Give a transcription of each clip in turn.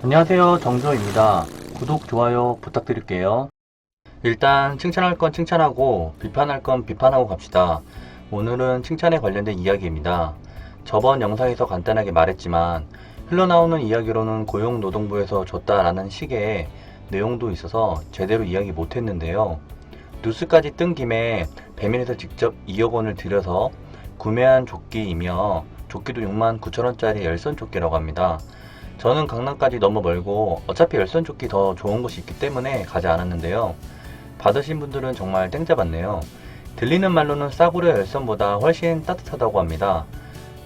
안녕하세요, 정조입니다. 구독, 좋아요 부탁드릴게요. 일단 칭찬할 건 칭찬하고 비판할 건 비판하고 갑시다. 오늘은 칭찬에 관련된 이야기입니다. 저번 영상에서 간단하게 말했지만 흘러나오는 이야기로는 고용노동부에서 줬다라는 식의 내용도 있어서 제대로 이야기 못했는데요. 뉴스까지 뜬 김에 배민에서 직접 2억 원을 들여서 구매한 조끼이며 조끼도 69,000원짜리 열선 조끼라고 합니다. 저는 강남까지 너무 멀고 어차피 열선 조끼 더 좋은 곳이 있기 때문에 가지 않았는데요. 받으신 분들은 정말 땡 잡았네요. 들리는 말로는 싸구려 열선보다 훨씬 따뜻하다고 합니다.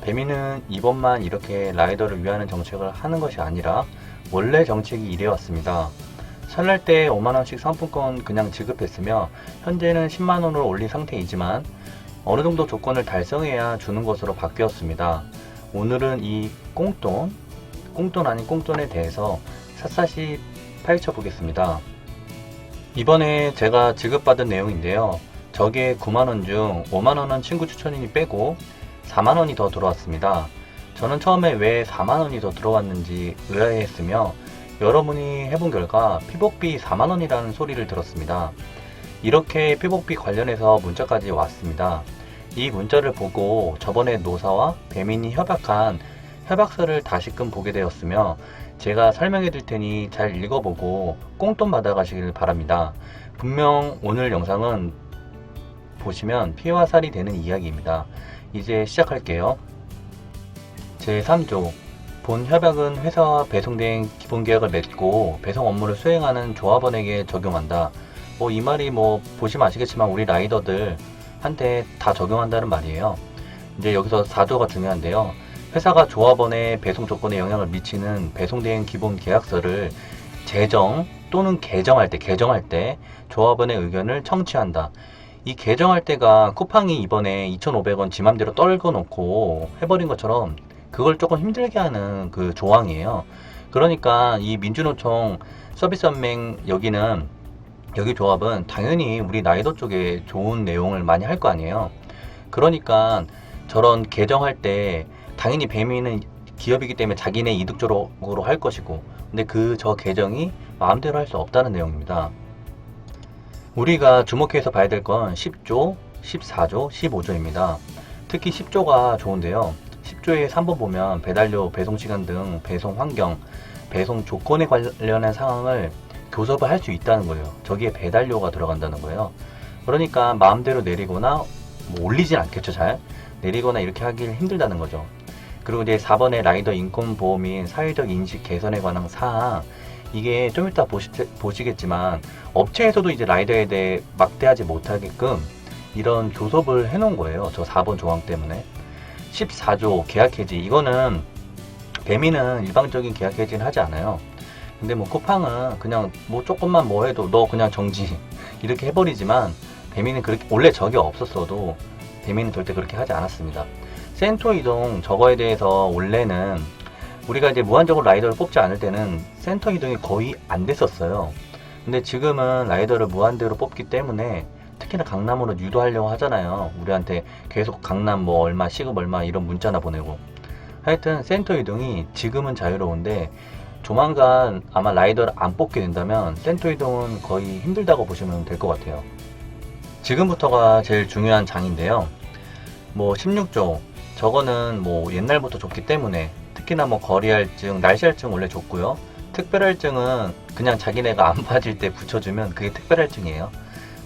배민은 이번만 이렇게 라이더를 위하는 정책을 하는 것이 아니라 원래 정책이 이래왔습니다. 설날 때 5만원씩 상품권 그냥 지급했으며 현재는 10만원으로 올린 상태이지만 어느 정도 조건을 달성해야 주는 것으로 바뀌었습니다. 오늘은 이 꽁돈 아닌 꽁돈에 대해서 샅샅이 파헤쳐 보겠습니다. 이번에 제가 지급받은 내용인데요. 저게 9만원 중 5만원은 친구 추천인이 빼고 4만원이 더 들어왔습니다. 저는 처음에 왜 4만원이 더 들어왔는지 의아해했으며 여러분이 해본 결과 피복비 4만원이라는 소리를 들었습니다. 이렇게 피복비 관련해서 문자까지 왔습니다. 이 문자를 보고 저번에 노사와 배민이 협약한 협약서를 다시금 보게 되었으며 제가 설명해 드릴 테니 잘 읽어보고 꽁돈 받아가시길 바랍니다. 분명 오늘 영상은 보시면 피와 살이 되는 이야기입니다. 이제 시작할게요. 제3조 본 협약은 회사와 배송대행 기본계약을 맺고 배송 업무를 수행하는 조합원에게 적용한다. 이 말이 보시면 아시겠지만 우리 라이더들 한테 다 적용한다는 말이에요. 이제 여기서 4조가 중요한데요. 회사가 조합원의 배송 조건에 영향을 미치는 배송대행 기본 계약서를 제정 또는 개정할 때 조합원의 의견을 청취한다. 이 개정할 때가 쿠팡이 이번에 2,500원 지 맘대로 떨궈 놓고 해버린 것처럼 그걸 조금 힘들게 하는 그 조항이에요. 그러니까 이 민주노총 서비스연맹 여기 조합은 당연히 우리 라이더 쪽에 좋은 내용을 많이 할 거 아니에요. 그러니까 저런 개정할 때 당연히 배민은 기업이기 때문에 자기네 이득적으로 할 것이고 근데 저 개정이 마음대로 할 수 없다는 내용입니다. 우리가 주목해서 봐야 될 건 10조, 14조, 15조입니다. 특히 10조가 좋은데요. 10조의 3번 보면 배달료, 배송시간 등 배송 환경, 배송 조건에 관련한 상황을 교섭을 할 수 있다는 거예요. 저기에 배달료가 들어간다는 거예요. 그러니까 마음대로 내리거나 올리진 않겠죠. 잘 내리거나 이렇게 하기 힘들다는 거죠. 그리고 이제 4번의 라이더 인권보호 및 사회적 인식 개선에 관한 사항, 이게 좀 이따 보시겠지만 업체에서도 이제 라이더에 대해 막대하지 못하게끔 이런 교섭을 해놓은 거예요. 저 4번 조항 때문에. 14조 계약 해지, 이거는 배민은 일방적인 계약 해지는 하지 않아요. 근데 쿠팡은 그냥 조금만 해도 너 그냥 정지 이렇게 해버리지만 배민은 그렇게 원래 적이 없었어도 배민은 절대 그렇게 하지 않았습니다. 센터 이동, 저거에 대해서 원래는 우리가 이제 무한적으로 라이더를 뽑지 않을 때는 센터 이동이 거의 안 됐었어요. 근데 지금은 라이더를 무한대로 뽑기 때문에 특히나 강남으로 유도하려고 하잖아요. 우리한테 계속 강남 얼마, 시급 얼마 이런 문자나 보내고. 하여튼 센터 이동이 지금은 자유로운데 조만간 아마 라이더를 안 뽑게 된다면 센터 이동은 거의 힘들다고 보시면 될 것 같아요. 지금부터가 제일 중요한 장인데요. 16조, 저거는 옛날부터 줬기 때문에 특히나 거리할증, 날씨할증 원래 줬고요. 특별할증은 그냥 자기네가 안 빠질 때 붙여주면 그게 특별할증이에요.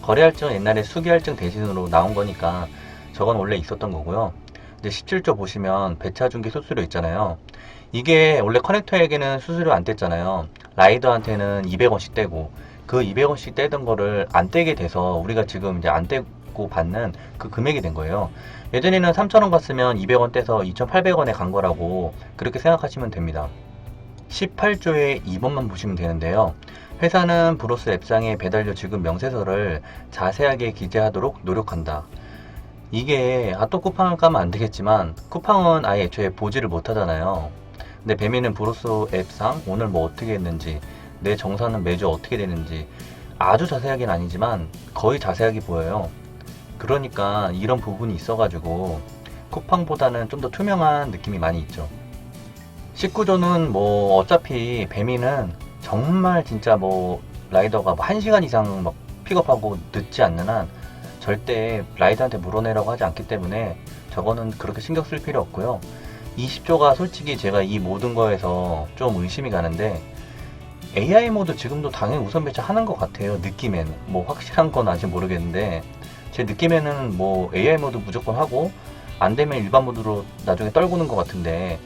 거리할증은 옛날에 수기할증 대신으로 나온 거니까 저건 원래 있었던 거고요. 이제 17조 보시면 배차중개 수수료 있잖아요. 이게 원래 커넥터에게는 수수료 안 뗐잖아요. 라이더한테는 200원씩 떼고 그 200원씩 떼던 거를 안 떼게 돼서 우리가 지금 이제 안 떼고 받는 그 금액이 된 거예요. 예전에는 3,000원 갔으면 200원 떼서 2,800원에 간 거라고 그렇게 생각하시면 됩니다. 18조의 2번만 보시면 되는데요. 회사는 브로스 앱상의 배달료 지급 명세서를 자세하게 기재하도록 노력한다. 이게 또 쿠팡을 까면 안 되겠지만 쿠팡은 아예 애초에 보지를 못 하잖아요. 근데 배민은 브로스 앱상 오늘 어떻게 했는지, 내 정산은 매주 어떻게 되는지 아주 자세하게는 아니지만 거의 자세하게 보여요. 그러니까 이런 부분이 있어가지고 쿠팡보다는 좀 더 투명한 느낌이 많이 있죠. 19조는 뭐 어차피 배민은 정말 진짜 뭐 라이더가 뭐 1시간 이상 막 픽업하고 늦지 않는 한 절대 라이더한테 물어내라고 하지 않기 때문에 저거는 그렇게 신경 쓸 필요 없고요. 20조가 솔직히 제가 이 모든 거에서 좀 의심이 가는데 AI 모드 지금도 당연히 우선 배치하는 것 같아요. 느낌에는 뭐 확실한 건 아직 모르겠는데 제 느낌에는 뭐 AI 모드 무조건 하고 안 되면 일반 모드로 나중에 떨구는 것 같은데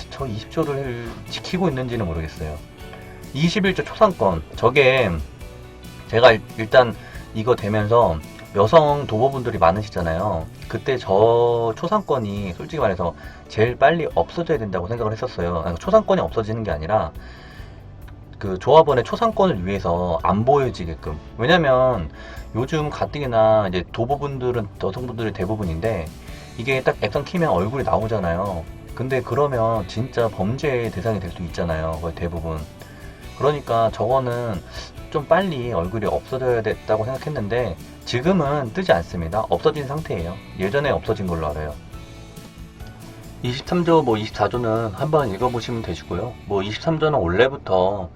저 20조를 지키고 있는지는 모르겠어요. 21조 초상권 저게 제가 일단 이거 되면서 여성 도보분들이 많으시잖아요. 그때 저 초상권이 솔직히 말해서 제일 빨리 없어져야 된다고 생각을 했었어요. 아니, 초상권이 없어지는 게 아니라 그 조합원의 초상권을 위해서 안 보여지게끔. 왜냐면 요즘 가뜩이나 이제 도보분들은 여성분들이 대부분인데 이게 딱 액션 키면 얼굴이 나오잖아요. 근데 그러면 진짜 범죄의 대상이 될 수 있잖아요. 거의 대부분. 그러니까 저거는 좀 빨리 얼굴이 없어져야 됐다고 생각했는데 지금은 뜨지 않습니다. 없어진 상태예요. 예전에 없어진 걸로 알아요. 23조, 뭐 24조는 한번 읽어보시면 되시고요. 뭐 23조는 원래부터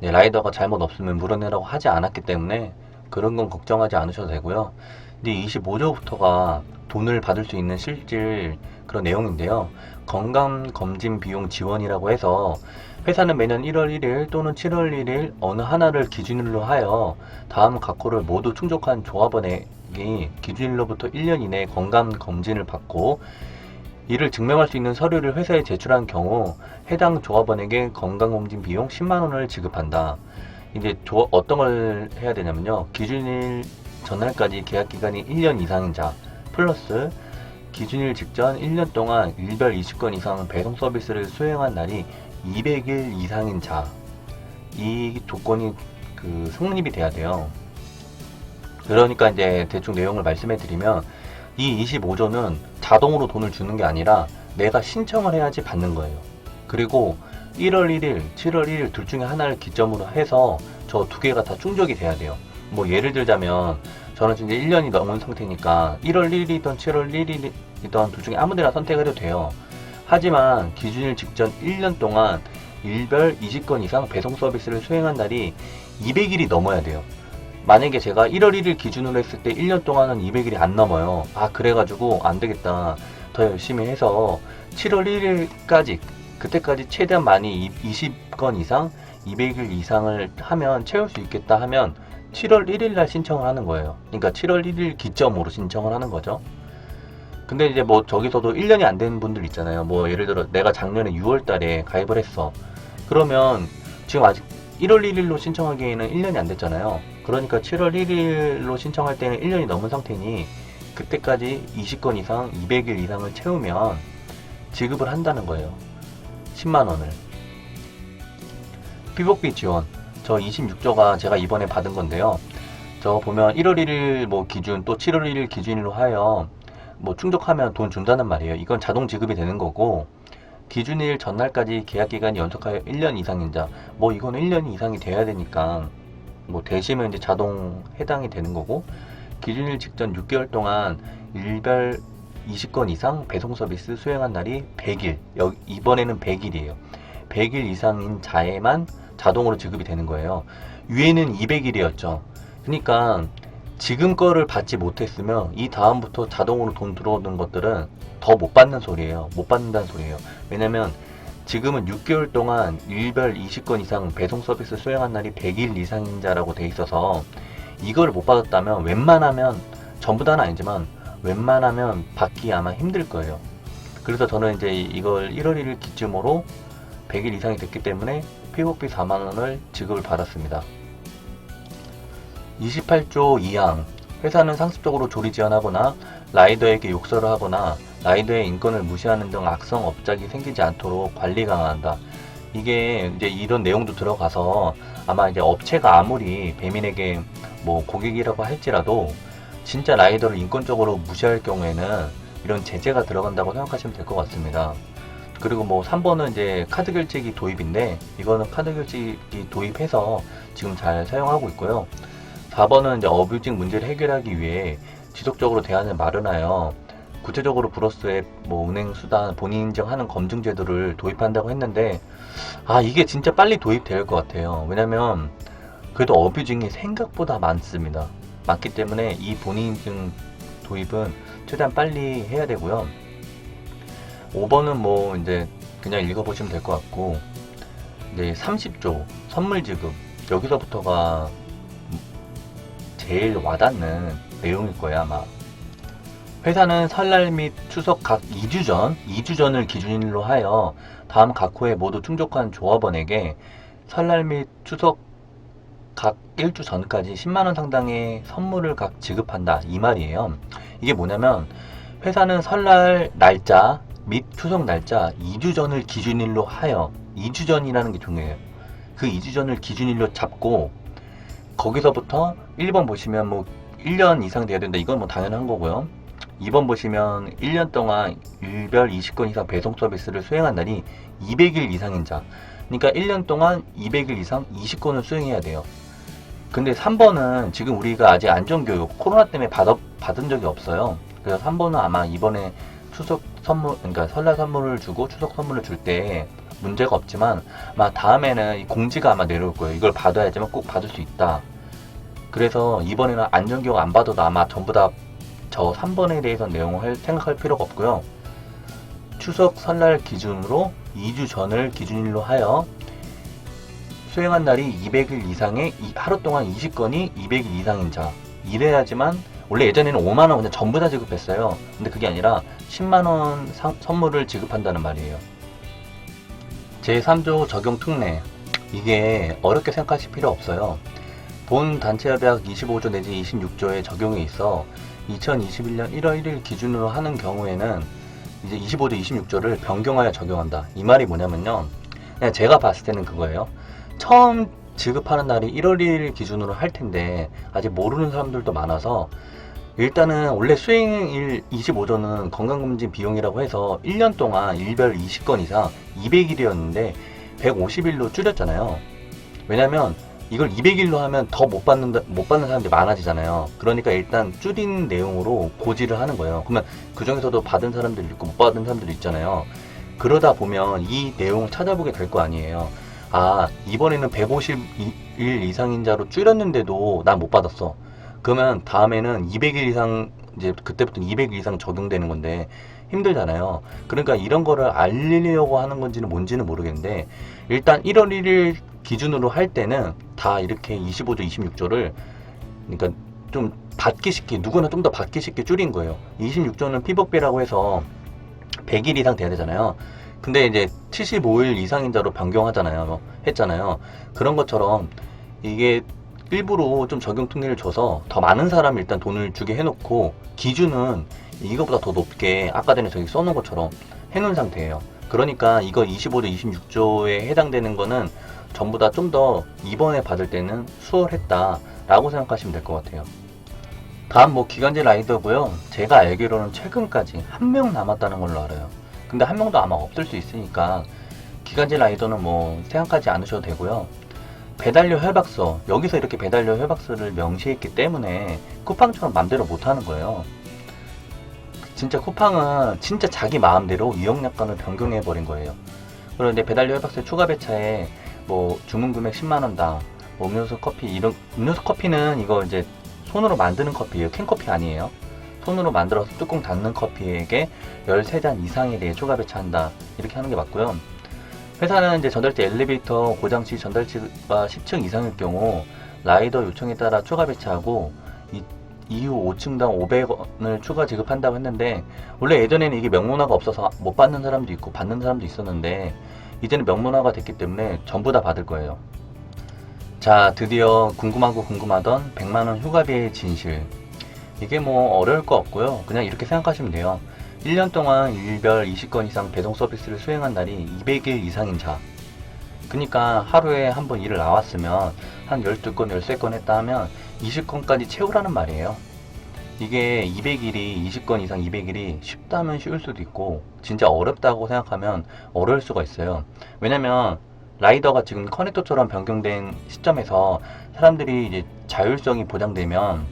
라이더가 잘못 없으면 물어내라고 하지 않았기 때문에 그런 건 걱정하지 않으셔도 되고요. 근데 25조부터가 돈을 받을 수 있는 실질 그런 내용인데요. 건강검진 비용 지원이라고 해서 회사는 매년 1월 1일 또는 7월 1일 어느 하나를 기준일로 하여 다음 각호를 모두 충족한 조합원에게 기준일로부터 1년 이내에 건강검진을 받고 이를 증명할 수 있는 서류를 회사에 제출한 경우 해당 조합원에게 건강검진 비용 10만원을 지급한다. 이제 어떤 걸 해야 되냐면요. 기준일 전날까지 계약기간이 1년 이상인 자 플러스 기준일 직전 1년 동안 일별 20건 이상 배송 서비스를 수행한 날이 200일 이상인 자, 이 조건이 성립이 돼야 돼요. 그러니까 이제 대충 내용을 말씀해 드리면 이 25조는 자동으로 돈을 주는 게 아니라 내가 신청을 해야지 받는 거예요. 그리고 1월 1일, 7월 1일 둘 중에 하나를 기점으로 해서 저 두 개가 다 충족이 돼야 돼요. 뭐 예를 들자면 저는 이제 1년이 넘은 상태니까 1월 1일이든 7월 1일이든 둘 중에 아무 데나 선택해도 돼요. 하지만 기준일 직전 1년 동안 일별 20건 이상 배송 서비스를 수행한 날이 200일이 넘어야 돼요. 만약에 제가 1월 1일 기준으로 했을 때 1년 동안은 200일이 안 넘어요. 그래가지고 안 되겠다. 더 열심히 해서 7월 1일까지, 그때까지 최대한 많이 20건 이상, 200일 이상을 하면 채울 수 있겠다 하면 7월 1일 날 신청을 하는 거예요. 그러니까 7월 1일 기점으로 신청을 하는 거죠. 근데 이제 뭐 저기서도 1년이 안 된 분들 있잖아요. 뭐 예를 들어 내가 작년에 6월 달에 가입을 했어. 그러면 지금 아직 1월 1일로 신청하기에는 1년이 안 됐잖아요. 그러니까 7월 1일로 신청할 때는 1년이 넘은 상태니 그때까지 20건 이상, 200일 이상을 채우면 지급을 한다는 거예요. 10만원을. 피복비 지원. 저 26조가 제가 이번에 받은 건데요. 저 보면 1월 1일 뭐 기준 또 7월 1일 기준으로 하여 뭐 충족하면 돈 준다는 말이에요. 이건 자동 지급이 되는 거고 기준일 전날까지 계약기간이 연속하여 1년 이상인 자, 뭐 이건 1년 이상이 돼야 되니까 뭐 되시면 이제 자동 해당이 되는 거고 기준일 직전 6개월 동안 일별 20건 이상 배송 서비스 수행한 날이 100일, 이번에는 100일이에요. 100일 이상인 자에만 자동으로 지급이 되는 거예요. 위에는 200일이었죠. 그러니까 지금 거를 받지 못했으면 이 다음부터 자동으로 돈 들어오는 것들은 더 못 받는 소리예요. 못 받는다는 소리예요. 왜냐면 지금은 6개월 동안 일별 20건 이상 배송 서비스 수행한 날이 100일 이상인 자라고 돼 있어서 이걸 못 받았다면 웬만하면, 전부 다는 아니지만 웬만하면 받기 아마 힘들 거예요. 그래서 저는 이제 이걸 1월 1일 기점으로 100일 이상이 됐기 때문에 피복비 4만원을 지급을 받았습니다. 28조 2항. 회사는 상습적으로 조리 지원하거나 라이더에게 욕설을 하거나 라이더의 인권을 무시하는 등 악성 업적이 생기지 않도록 관리 강화한다. 이게 이제 이런 내용도 들어가서 아마 이제 업체가 아무리 배민에게 뭐 고객이라고 할지라도 진짜 라이더를 인권적으로 무시할 경우에는 이런 제재가 들어간다고 생각하시면 될 것 같습니다. 그리고 뭐 3번은 이제 카드 결제기 도입인데 이거는 카드 결제기 도입해서 지금 잘 사용하고 있고요. 4번은 이제 어뷰징 문제를 해결하기 위해 지속적으로 대안을 마련하여 구체적으로 브로스의 뭐 은행 수단 본인 인증하는 검증 제도를 도입한다고 했는데 이게 진짜 빨리 도입될 것 같아요. 왜냐면 그래도 어뷰징이 생각보다 많습니다. 많기 때문에 이 본인 인증 도입은 최대한 빨리 해야 되고요. 5번은 뭐 이제 그냥 읽어보시면 될 것 같고, 이제 30조 선물 지급, 여기서부터가 제일 와닿는 내용일 거예요 아마. 회사는 설날 및 추석 각 2주 전을 기준일로 하여 다음 각 호에 모두 충족한 조합원에게 설날 및 추석 각 1주 전까지 10만원 상당의 선물을 각 지급한다, 이 말이에요. 이게 뭐냐면 회사는 설날 날짜 및 추석 날짜 2주 전을 기준일로 하여, 2주 전이라는 게 중요해요. 그 2주 전을 기준일로 잡고 거기서부터 1번 보시면 뭐 1년 이상 돼야 된다, 이건 뭐 당연한 거고요. 2번 보시면 1년 동안 일별 20건 이상 배송 서비스를 수행한 날이 200일 이상인 자, 그러니까 1년 동안 200일 이상 20건을 수행해야 돼요. 근데 3번은 지금 우리가 아직 안전교육 코로나 때문에 받은 적이 없어요. 그래서 3번은 아마 이번에 추석 선물, 그러니까 설날 선물을 주고 추석 선물을 줄 때 문제가 없지만 아마 다음에는 이 공지가 아마 내려올 거예요. 이걸 받아야지만 꼭 받을 수 있다. 그래서 이번에는 안전교육 안 받아도 아마 전부 다 저 3번에 대해서 내용을 생각할 필요가 없고요. 추석 설날 기준으로 2주 전을 기준일로 하여 수행한 날이 200일 이상의 하루 동안 20건이 200일 이상인 자, 이래야지만, 원래 예전에는 5만원 그냥 전부 다 지급했어요. 근데 그게 아니라 10만원 선물을 지급한다는 말이에요. 제3조 적용 특례, 이게 어렵게 생각하실 필요 없어요. 본 단체협약 25조 내지 26조의 적용에 있어 2021년 1월 1일 기준으로 하는 경우에는 이제 25조 26조를 변경하여 적용한다, 이 말이 뭐냐면요, 그냥 제가 봤을 때는 그거예요. 처음 지급하는 날이 1월 1일 기준으로 할 텐데 아직 모르는 사람들도 많아서, 일단은 원래 수행일 25조는 건강검진 비용이라고 해서 1년 동안 일별 20건 이상 200일이었는데 150일로 줄였잖아요. 왜냐면 이걸 200일로 하면 더 못 받는 사람들이 많아지잖아요. 그러니까 일단 줄인 내용으로 고지를 하는 거예요. 그러면 그 중에서도 받은 사람들이 있고 못 받은 사람들이 있잖아요. 그러다 보면 이 내용 찾아보게 될 거 아니에요. 이번에는 150일 이상인 자로 줄였는데도 난 못 받았어. 그러면 다음에는 200일 이상, 이제 그때부터 200일 이상 적용되는 건데 힘들잖아요. 그러니까 이런 거를 알리려고 하는 건지는 뭔지는 모르겠는데, 일단 1월 1일 기준으로 할 때는 다 이렇게 25조 26조를 그러니까 좀 받기 쉽게, 누구나 좀 더 받기 쉽게 줄인 거예요. 26조는 피복비라고 해서 100일 이상 돼야 되잖아요. 근데 이제 75일 이상인 자로 변경하잖아요. 했잖아요. 그런 것처럼 이게 일부러 좀 적용 특례를 줘서 더 많은 사람이 일단 돈을 주게 해놓고 기준은 이거보다 더 높게 아까 전에 저기 써놓은 것처럼 해놓은 상태예요. 그러니까 이거 25조 26조에 해당되는 거는 전부 다 좀 더 이번에 받을 때는 수월했다 라고 생각하시면 될 것 같아요. 다음 뭐 기간제 라이더고요. 제가 알기로는 최근까지 한 명 남았다는 걸로 알아요. 근데 한 명도 아마 없을 수 있으니까 기간제 라이더는 뭐 생각하지 않으셔도 되고요. 배달료 협약서, 여기서 이렇게 배달료 협약서를 명시했기 때문에 쿠팡처럼 맘대로 못하는 거예요. 진짜 쿠팡은 진짜 자기 마음대로 이용약관을 변경해버린 거예요. 그런데 배달료 협약서 추가 배차에 뭐 주문 금액 10만원당, 뭐 음료수 커피, 이런 음료수 커피는 이거 이제 손으로 만드는 커피예요. 캔커피 아니에요. 손으로 만들어서 뚜껑 닫는 커피에게 13잔 이상에 대해 추가 배차한다, 이렇게 하는 게 맞고요. 회사는 이제 전달지 엘리베이터 고장 시 전달지가 10층 이상일 경우 라이더 요청에 따라 추가 배차하고 이후 5층당 500원을 추가 지급한다고 했는데, 원래 예전에는 이게 명문화가 없어서 못 받는 사람도 있고 받는 사람도 있었는데 이제는 명문화가 됐기 때문에 전부 다 받을 거예요. 자, 드디어 궁금하던 100만원 휴가비의 진실. 이게 뭐 어려울 거 없고요. 그냥 이렇게 생각하시면 돼요. 1년 동안 일별 20건 이상 배송 서비스를 수행한 날이 200일 이상인 자, 그러니까 하루에 한 번 일을 나왔으면 한 12건, 13건 했다 하면 20건까지 채우라는 말이에요. 이게 200일이, 20건 이상 200일이 쉽다면 쉬울 수도 있고 진짜 어렵다고 생각하면 어려울 수가 있어요. 왜냐면 라이더가 지금 커넥터처럼 변경된 시점에서 사람들이 이제 자율성이 보장되면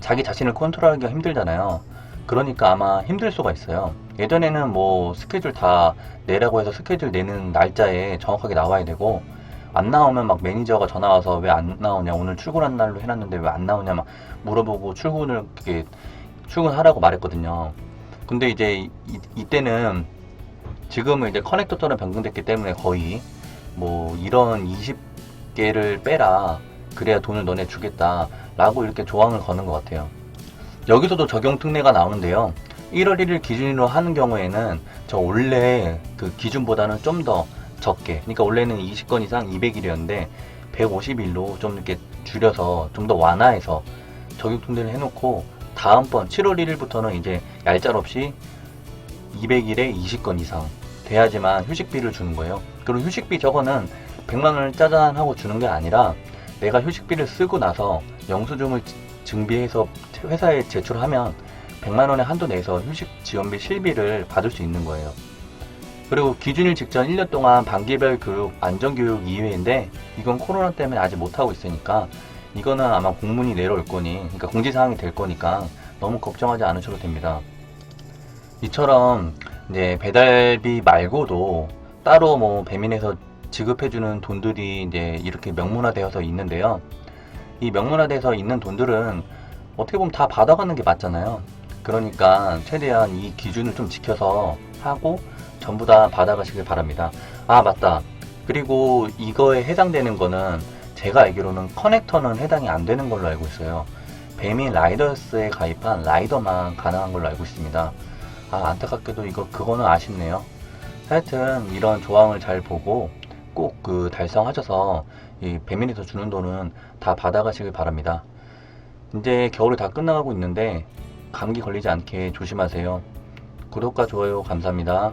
자기 자신을 컨트롤하기가 힘들잖아요. 그러니까 아마 힘들 수가 있어요. 예전에는 뭐 스케줄 다 내라고 해서 스케줄 내는 날짜에 정확하게 나와야 되고, 안 나오면 막 매니저가 전화 와서 왜 안 나오냐, 오늘 출근한 날로 해놨는데 왜 안 나오냐 막 물어보고 출근하라고 말했거든요. 근데 이제 이때는 지금은 이제 커넥터처럼 변경됐기 때문에 거의 뭐 이런 20개를 빼라, 그래야 돈을 너네 주겠다 라고 이렇게 조항을 거는 것 같아요. 여기서도 적용 특례가 나오는데요. 1월 1일 기준으로 하는 경우에는 저 원래 그 기준보다는 좀 더 적게, 그러니까 원래는 20건 이상 200일이었는데 150일로 좀 이렇게 줄여서 좀 더 완화해서 적용 특례를 해놓고, 다음번 7월 1일부터는 이제 얄짤없이 200일에 20건 이상 돼야지만 휴식비를 주는 거예요. 그리고 휴식비 저거는 100만원을 짜잔 하고 주는 게 아니라, 내가 휴식비를 쓰고 나서 영수증을 증비해서 회사에 제출하면 100만원의 한도 내에서 휴식 지원비 실비를 받을 수 있는 거예요. 그리고 기준일 직전 1년 동안 반기별 교육, 안전교육 이외인데, 이건 코로나 때문에 아직 못하고 있으니까 이거는 아마 공문이 내려올 거니, 그러니까 공지사항이 될 거니까 너무 걱정하지 않으셔도 됩니다. 이처럼 이제 배달비 말고도 따로 뭐 배민에서 지급해주는 돈들이 이제 이렇게 명문화되어서 있는데요. 이 명문화돼서 있는 돈들은 어떻게 보면 다 받아가는 게 맞잖아요. 그러니까 최대한 이 기준을 좀 지켜서 하고 전부 다 받아가시길 바랍니다. 아, 맞다. 그리고 이거에 해당되는 거는 제가 알기로는 커넥터는 해당이 안 되는 걸로 알고 있어요. 배민 라이더스에 가입한 라이더만 가능한 걸로 알고 있습니다. 아, 안타깝게도 그거는 아쉽네요. 하여튼 이런 조항을 잘 보고 꼭 달성하셔서 이 배민에서 주는 돈은 다 받아가시길 바랍니다. 이제 겨울이 다 끝나가고 있는데 감기 걸리지 않게 조심하세요. 구독과 좋아요 감사합니다.